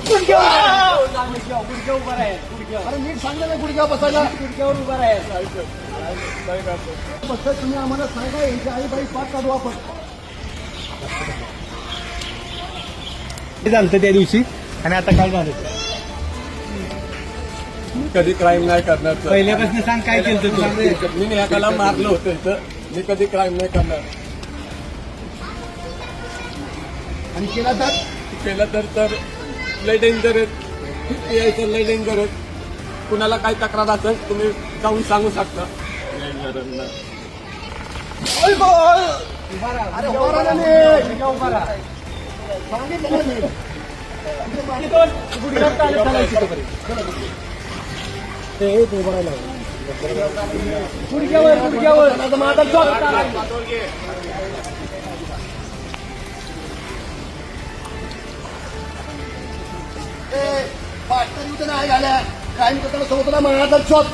गुडघ्यावर अरे नीट सांगा ना गुडघ्यावर बसायला गुडघ्यावर उभा राहायचं तुम्ही आम्हाला सांगा यांची आई बाई पाठ काढू आपण झालं त्या दिवशी आणि आता काय झालं कधी क्राईम नाही करणार पहिल्यापासून सांग काय केलं तू मी एकाला मारलं होतं इथं मी कधी क्राईम नाही करणार आणि केला तर लय डेंजर आहेत यायचं लय डेंजर आहेत कुणाला काही तक्रार असेल तुम्ही जाऊन सांगू शकता अरे उभा राहा नीट. उभा राहा सांगितलं ना नीट. गुडघ्यावर चालत चालायची तो गुडघ्यावर आता माझा चॉक. पाठ तरी नाही झाल्या क्राईम करताना सोबत माझा चॉक